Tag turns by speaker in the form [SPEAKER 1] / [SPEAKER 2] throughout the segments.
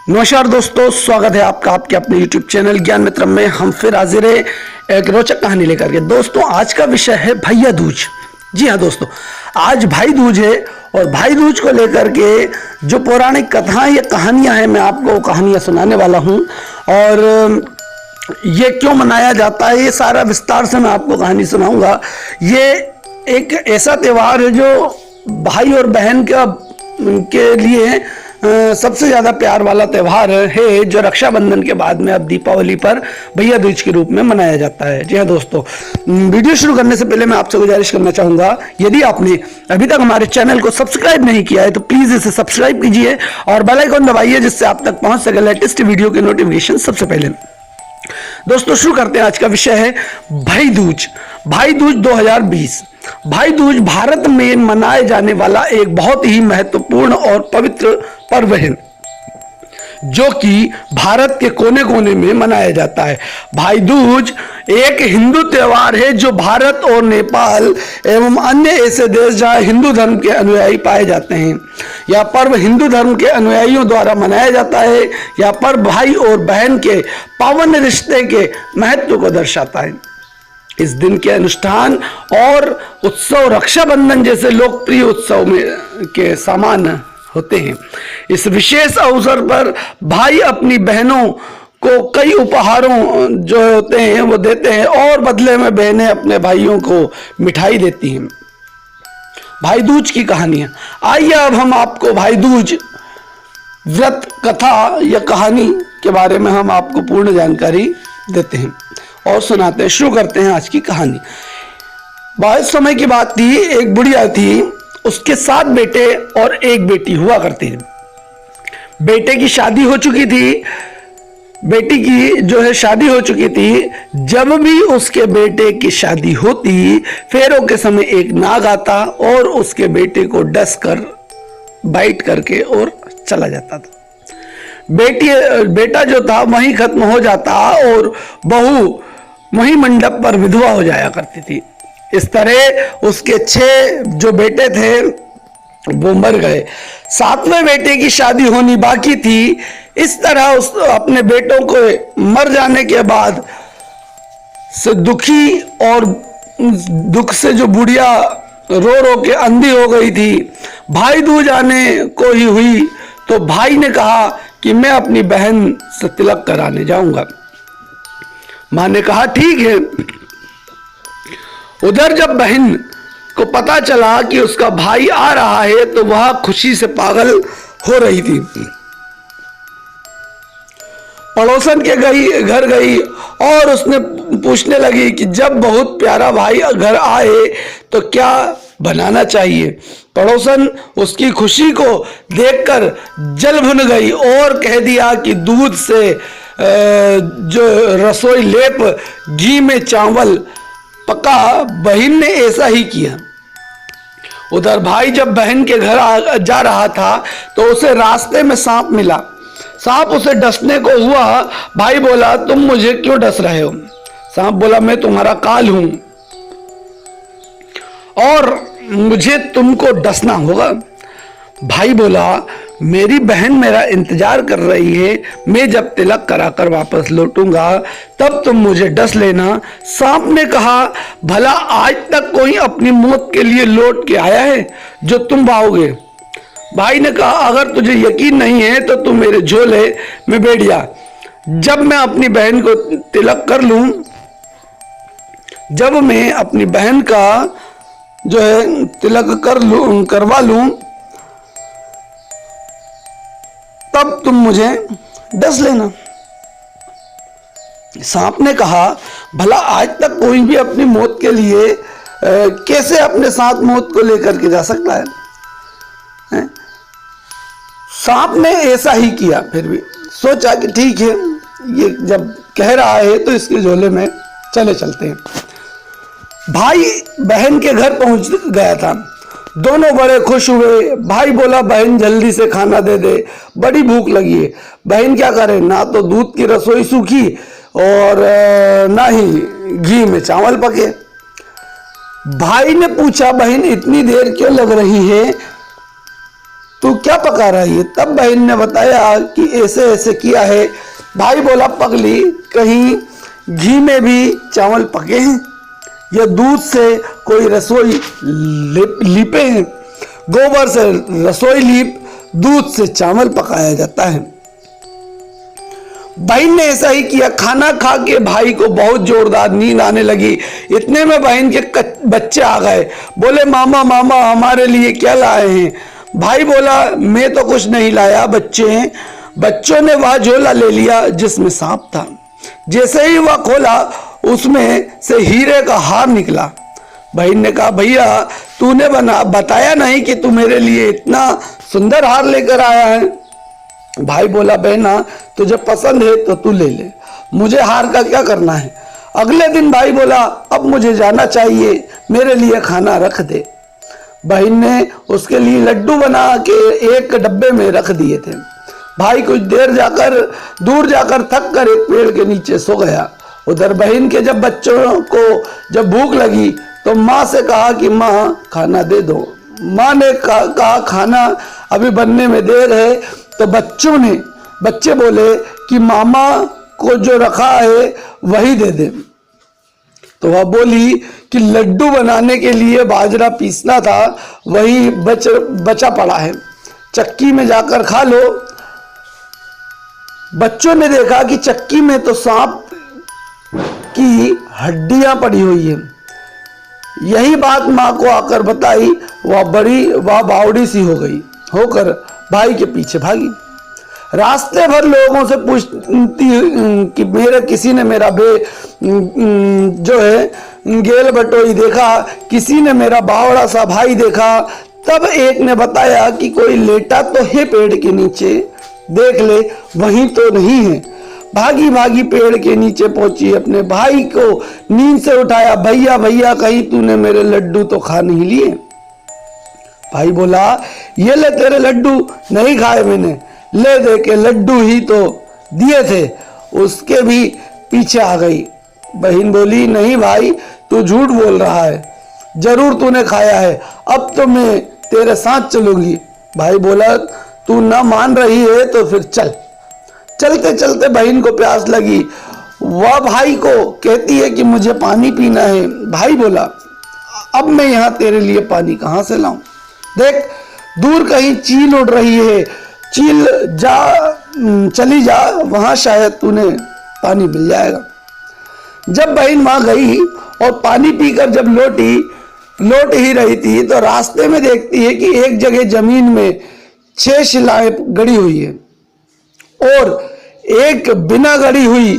[SPEAKER 1] नमस्कार दोस्तों, स्वागत है आपका आपके अपने YouTube चैनल ज्ञान मित्र में। हम फिर हाजिर है एक रोचक कहानी लेकर के। दोस्तों, आज का विषय है भैया दूज। जी हाँ दोस्तों, आज भाई दूज है और भाई दूज को लेकर के जो पौराणिक कथाएं या कहानियां हैं, मैं आपको कहानियां सुनाने वाला हूं। और ये क्यों मनाया जाता है, ये सारा विस्तार से मैं आपको कहानी सुनाऊंगा। ये एक ऐसा त्यौहार है जो भाई और बहन के लिए सबसे ज़्यादा प्यार वाला त्यौहार है, जो रक्षाबंधन के बाद में अब दीपावली पर भैया दूज के रूप में मनाया जाता है। जी हाँ दोस्तों, वीडियो शुरू करने से पहले मैं आपसे गुजारिश करना चाहूँगा, यदि आपने अभी तक हमारे चैनल को सब्सक्राइब नहीं किया है तो प्लीज़ इसे सब्सक्राइब कीजिए और बेल आइकन दबाइए, जिससे आप तक पहुँच सके लेटेस्ट वीडियो के नोटिफिकेशन सबसे पहले। दोस्तों, शुरू करते हैं। आज का विषय है भाई दूज। भाई दूज 2020। भाई दूज भारत में मनाए जाने वाला एक बहुत ही महत्वपूर्ण और पवित्र पर्व है, जो कि भारत के कोने कोने में मनाया जाता है। भाई दूज एक हिंदू त्योहार है जो भारत और नेपाल एवं अन्य ऐसे देश जहां हिंदू धर्म के अनुयायी पाए जाते हैं। यह पर्व हिंदू धर्म के अनुयायियों द्वारा मनाया जाता है। यह पर्व भाई और बहन के पावन रिश्ते के महत्व को दर्शाता है। इस दिन के अनुष्ठान और उत्सव रक्षाबंधन जैसे लोकप्रिय उत्सव में के समान होते हैं। इस विशेष अवसर पर भाई अपनी बहनों को कई उपहारों जो होते हैं वो देते हैं और बदले में बहनें अपने भाइयों को मिठाई देती हैं। भाई दूज की कहानियां। आइए अब हम आपको भाई दूज व्रत कथा या कहानी के बारे में हम आपको पूर्ण जानकारी देते हैं और सुनाते हैं। शुरू करते हैं आज की कहानी। बहुत समय की बात थी, एक बुढ़िया थी, उसके 7 बेटे और 1 बेटी हुआ करती थी। बेटे की शादी हो चुकी थी, बेटी की जो है शादी हो चुकी थी। जब भी उसके बेटे की शादी होती, फेरों के समय एक नाग आता और उसके बेटे को डस कर बाइट करके और चला जाता था। बेटा जो था वहीं खत्म हो जाता और बहू वहीं मंडप पर विधवा हो जाया करती थी। इस तरह उसके 6 जो बेटे थे वो मर गए। 7वें बेटे की शादी होनी बाकी थी। इस तरह उस अपने बेटों को मर जाने के बाद से दुखी और दुख से जो बुढ़िया रो रो के अंधी हो गई थी। भाई दूज आने को ही हुई तो भाई ने कहा कि मैं अपनी बहन से तिलक कराने जाऊंगा। मां ने कहा ठीक है। उधर जब बहन को पता चला कि उसका भाई आ रहा है तो वह खुशी से पागल हो रही थी। पड़ोसन के घर गई और उसने पूछने लगी कि जब बहुत प्यारा भाई घर आए तो क्या बनाना चाहिए। पड़ोसन उसकी खुशी को देखकर जल भुन गई और कह दिया कि दूध से जो रसोई लेप घी में चावल पका। बहन ने ऐसा ही किया। उधर भाई जब बहन के घर जा रहा था तो उसे रास्ते में सांप मिला। सांप उसे डसने को हुआ। भाई बोला, तुम मुझे क्यों डस रहे हो? सांप बोला, मैं तुम्हारा काल हूं और मुझे तुमको डसना होगा। भाई बोला, मेरी बहन मेरा इंतजार कर रही है, मैं जब तिलक कराकर वापस लौटूंगा तब तुम मुझे डस लेना। सांप ने कहा, भला आज तक कोई अपनी मौत के लिए लौट के आया है जो तुम पाओगे? भाई ने कहा, अगर तुझे यकीन नहीं है तो तू मेरे झोले में बैठ जा। जब मैं अपनी बहन को तिलक कर लूं, जब मैं अपनी बहन का जो है तिलक करवा लूं तब तुम मुझे डस लेना। सांप ने कहा, भला आज तक कोई भी अपनी मौत के लिए कैसे अपने साथ मौत को लेकर के जा सकता है? सांप ने ऐसा ही किया। फिर भी सोचा कि ठीक है, ये जब कह रहा है तो इसके झोले में चलते हैं। भाई बहन के घर पहुंच गया था। दोनों बड़े खुश हुए। भाई बोला, बहन जल्दी से खाना दे दे, बड़ी भूख लगी है। बहन क्या करे, ना तो दूध की रसोई सूखी और ना ही घी में चावल पके। भाई ने पूछा, बहन इतनी देर क्यों लग रही है? तू क्या पका रही है? तब बहन ने बताया कि ऐसे ऐसे किया है। भाई बोला, पगली, कहीं घी में भी चावल पके हैं या दूध से कोई रसोई लीपे हैं? गोबर से रसोई लीप दूध से चावल पकाया जाता है। बहन ने ऐसा ही किया। खाना खा के भाई को बहुत जोरदार नींद आने लगी। इतने में बहन के बच्चे आ गए। बोले, मामा मामा हमारे लिए क्या लाए हैं? भाई बोला, मैं तो कुछ नहीं लाया, बच्चे हैं। बच्चों ने वह झोला ले लिया जिसमें सांप था। जैसे ही वह खोला उसमें से हीरे का हार निकला। बहन ने कहा, भैया तूने बताया नहीं कि तू मेरे लिए इतना सुंदर हार लेकर आया है। भाई बोला, बहना तुझे पसंद है तो तू ले ले, मुझे हार का क्या करना है। अगले दिन भाई बोला, अब मुझे जाना चाहिए, मेरे लिए खाना रख दे। बहन ने उसके लिए लड्डू बना के एक डब्बे में रख दिए थे। भाई कुछ दूर जाकर थक कर एक पेड़ के नीचे सो गया। उधर बहन के बच्चों को जब भूख लगी तो माँ से कहा कि माँ खाना दे दो। माँ ने कहा खाना अभी बनने में देर है। तो बच्चे बोले कि मामा को जो रखा है वही दे दे। तो वह बोली कि लड्डू बनाने के लिए बाजरा पीसना था, वही बचा पड़ा है, चक्की में जाकर खा लो। बच्चों ने देखा कि चक्की में तो सांप की हड्डियां पड़ी हुई है। यही बात माँ को आकर बताई। वह बावड़ी सी हो गई होकर भाई के पीछे भागी। रास्ते भर लोगों से पूछती कि किसी ने मेरा जो है गेल बटोई देखा, किसी ने मेरा बावड़ा सा भाई देखा। तब एक ने बताया कि कोई लेटा तो है पेड़ के नीचे, देख ले, वहीं तो नहीं है। भागी भागी पेड़ के नीचे पहुंची, अपने भाई को नींद से उठाया। भैया भैया कहीं तूने मेरे लड्डू तो खा नहीं लिए? भाई बोला, ये ले तेरे लड्डू, नहीं खाए मैंने, ले दे के लड्डू ही तो दिए थे। उसके भी पीछे आ गई। बहन बोली, नहीं भाई तू झूठ बोल रहा है, जरूर तूने खाया है, अब तो मैं तेरे साथ चलूंगी। भाई बोला, तू ना मान रही है तो फिर चल। चलते चलते बहन को प्यास लगी। वह भाई को कहती है कि मुझे पानी पीना है। भाई बोला, अब मैं यहाँ तेरे लिए पानी कहाँ से लाऊं? देख दूर कहीं चील उड़ रही है, चील चली जा, वहां शायद तूने पानी मिल जाएगा। जब बहन वहां गई और पानी पीकर जब लौट ही रही थी तो रास्ते में देखती है कि एक जगह जमीन में 6 शिलाएं गड़ी हुई है और एक बिना गड़ी हुई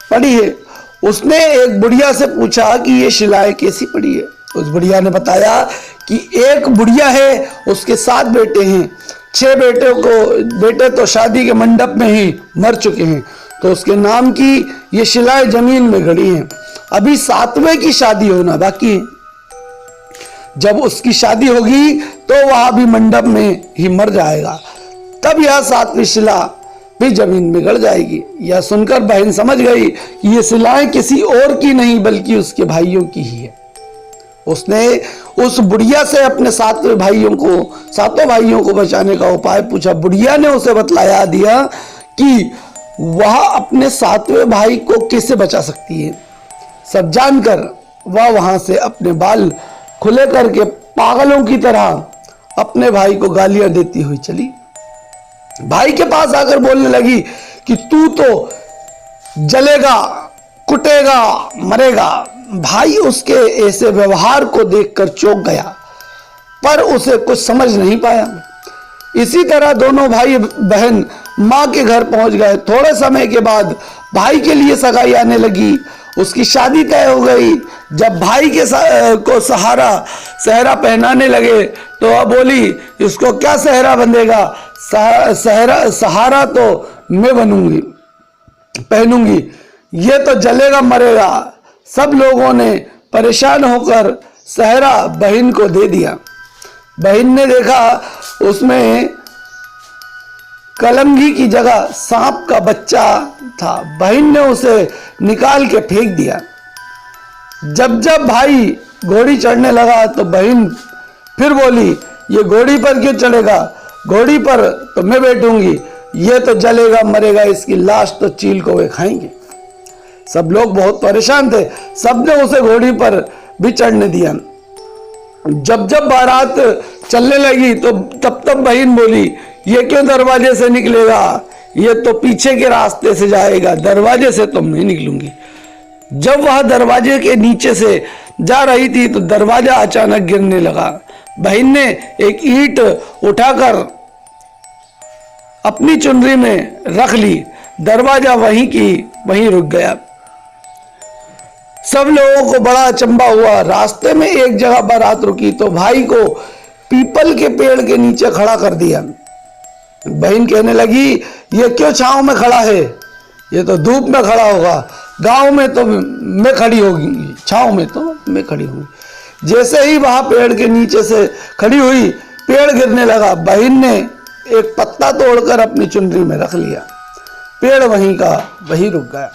[SPEAKER 1] पड़ी है। उसने एक बुढ़िया से पूछा कि ये शिलाएं कैसी पड़ी है। उस बुढ़िया ने बताया कि एक बुढ़िया है, उसके 7 बेटे हैं, 6 बेटे तो शादी के मंडप में ही मर चुके हैं, तो उसके नाम की ये शिलाएं जमीन में गड़ी हैं। अभी 7वें की शादी होना बाकी है। जब उसकी शादी होगी तो वह भी मंडप में ही मर जाएगा, तब यह 7वीं शिला भी जमीन में गड़ जाएगी। यह सुनकर बहन समझ गई कि ये शिलाएं किसी और की नहीं बल्कि उसके भाइयों की ही है। उसने उस बुढ़िया से अपने 7 भाइयों को बचाने का उपाय पूछा। बुढ़िया ने उसे बतलाया दिया कि वह अपने 7वें भाई को कैसे बचा सकती है। सब जानकर वह वहां से अपने बाल खुले करके पागलों की तरह अपने भाई को गालियां देती हुई चली। भाई के पास आकर बोलने लगी कि तू तो जलेगा, कुटेगा, मरेगा। भाई उसके ऐसे व्यवहार को देखकर चौंक गया, पर उसे कुछ समझ नहीं पाया। इसी तरह दोनों भाई बहन मां के घर पहुंच गए। थोड़े समय के बाद भाई के लिए सगाई आने लगी, उसकी शादी तय हो गई। जब भाई को सहरा पहनाने लगे तो वह बोली, इसको क्या सहरा बंधेगा, सहारा तो मैं पहनूंगी, ये तो जलेगा मरेगा। सब लोगों ने परेशान होकर सहरा बहन को दे दिया। बहन ने देखा उसमें कलंगी की जगह सांप का बच्चा था। बहन ने उसे निकाल के फेंक दिया। जब भाई घोड़ी चढ़ने लगा तो बहन फिर बोली, ये घोड़ी पर क्यों चढ़ेगा? घोड़ी पर तो मैं बैठूंगी, ये तो जलेगा मरेगा, इसकी लाश तो चील को वे खाएंगे। सब लोग बहुत परेशान थे, सबने उसे घोड़ी पर भी चढ़ने दिया। जब जब बारात चलने लगी तो तब तब बहन बोली, ये क्यों दरवाजे से निकलेगा, ये तो पीछे के रास्ते से जाएगा, दरवाजे से तो मैं निकलूंगी। जब वह दरवाजे के नीचे से जा रही थी तो दरवाजा अचानक गिरने लगा। बहन ने एक ईंट उठाकर अपनी चुनरी में रख ली, दरवाजा वहीं की वहीं रुक गया। सब लोगों को बड़ा अचंभा हुआ। रास्ते में एक जगह बारात रुकी तो भाई को पीपल के पेड़ के नीचे खड़ा कर दिया। बहन कहने लगी, ये क्यों छांव में खड़ा है, ये तो धूप में खड़ा होगा, गांव में तो मैं खड़ी होगी, छांव में तो मैं खड़ी हुई। जैसे ही वहां पेड़ के नीचे से खड़ी हुई, पेड़ गिरने लगा। बहन ने एक पत्ता तोड़कर अपनी चुनरी में रख लिया, पेड़ वहीं का वहीं रुक गया।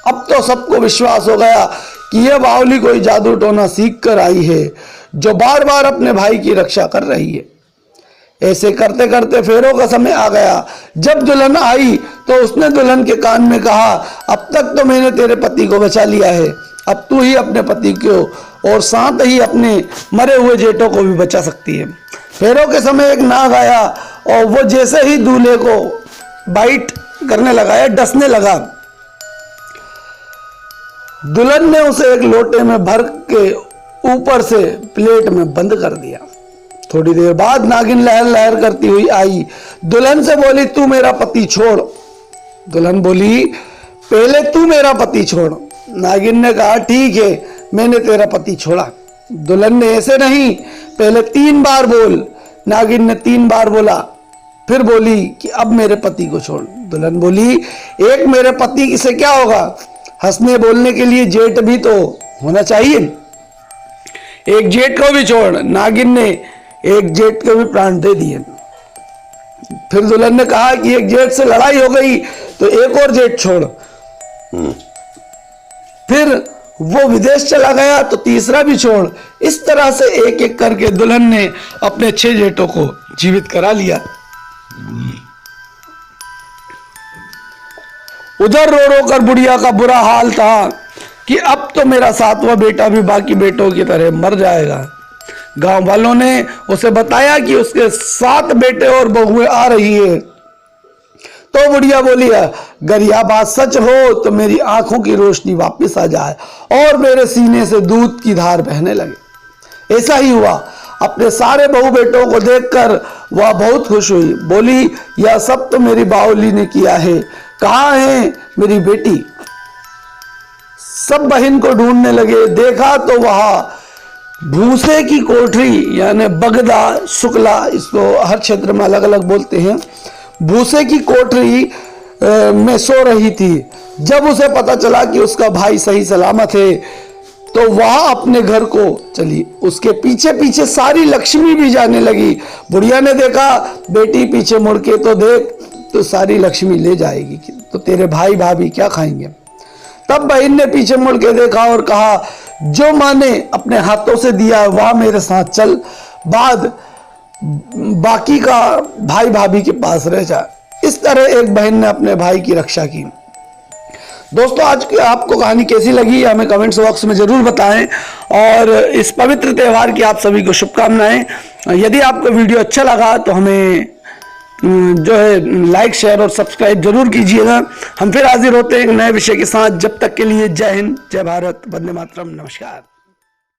[SPEAKER 1] अब तो सबको विश्वास हो गया कि यह बावली कोई जादू टोना सीख कर आई है, जो बार बार अपने भाई की रक्षा कर रही है। ऐसे करते करते फेरों का समय आ गया। जब दुल्हन आई तो उसने दुल्हन के कान में कहा, अब तक तो मैंने तेरे पति को बचा लिया है, अब तू ही अपने पति को और साथ ही अपने मरे हुए जेठों को भी बचा सकती है। फेरों के समय एक नाग आया और वो जैसे ही दूल्हे को बाइट करने लगा या डसने लगा, दुल्हन ने उसे एक लोटे में भर के ऊपर से प्लेट में बंद कर दिया। थोड़ी देर बाद नागिन लहर लहर करती हुई आई, दुल्हन से बोली, तू मेरा पति छोड़। दुल्हन बोली, पहले तू मेरा पति छोड़। नागिन ने कहा, ठीक है, मैंने तेरा पति छोड़ा। दुल्हन ने ऐसे नहीं, पहले 3 बार बोल। नागिन ने 3 बार बोला, फिर बोली कि अब मेरे पति को छोड़। दुल्हन बोली, एक मेरे पति से क्या होगा, हंसने बोलने के लिए जेठ भी तो होना चाहिए, एक जेठ को भी छोड़। नागिन ने एक जेठ को भी प्राण दे दिए। फिर दुल्हन ने कहा कि एक जेठ से लड़ाई हो गई तो एक और जेठ छोड़। फिर वो विदेश चला गया तो तीसरा भी छोड़। इस तरह से एक एक करके दुल्हन ने अपने 6 जेठों को जीवित करा लिया। उधर रो रो कर बुढ़िया का बुरा हाल था कि अब तो मेरा 7वां बेटा भी बाकी बेटों की तरह मर जाएगा। गांव वालों ने उसे बताया कि उसके 7 बेटे और बहुएं आ रही है। तो बुढ़िया बोली, अगर यह बात सच हो तो मेरी आंखों की रोशनी वापस आ जाए और मेरे सीने से दूध की धार बहने लगे। ऐसा ही हुआ। अपने सारे बहू बेटों को देखकर वह बहुत खुश हुई। बोली, यह सब तो मेरी बावली ने किया है, कहाँ है मेरी बेटी। सब बहन को ढूंढने लगे। देखा तो वहां भूसे की कोठरी यानी बगदा शुक्ला, इसको हर क्षेत्र में अलग अलग बोलते हैं, भूसे की कोठरी में सो रही थी। जब उसे पता चला कि उसका भाई सही सलामत है तो वह अपने घर को चली। उसके पीछे पीछे सारी लक्ष्मी भी जाने लगी। बुढ़िया ने देखा, बेटी पीछे मुड़ के तो देख, तो सारी लक्ष्मी ले जाएगी, तो तेरे भाई भाभी क्या खाएंगे। तब बहन ने पीछे मुड़ के देखा और कहा, जो माँ ने अपने हाथों से दिया वह मेरे साथ चल, बाद बाकी का भाई भाभी के पास रह जा। इस तरह एक बहन ने अपने भाई की रक्षा की। दोस्तों, आज की आपको कहानी कैसी लगी हमें कमेंट्स बॉक्स में जरूर बताएं और इस पवित्र त्यौहार की आप सभी को शुभकामनाएं। यदि आपको वीडियो अच्छा लगा तो हमें जो है लाइक, शेयर और सब्सक्राइब जरूर कीजिएगा। हम फिर हाजिर होते हैं एक नए विषय के साथ। जब तक के लिए जय हिंद, जय भारत, वंदे मातरम, नमस्कार।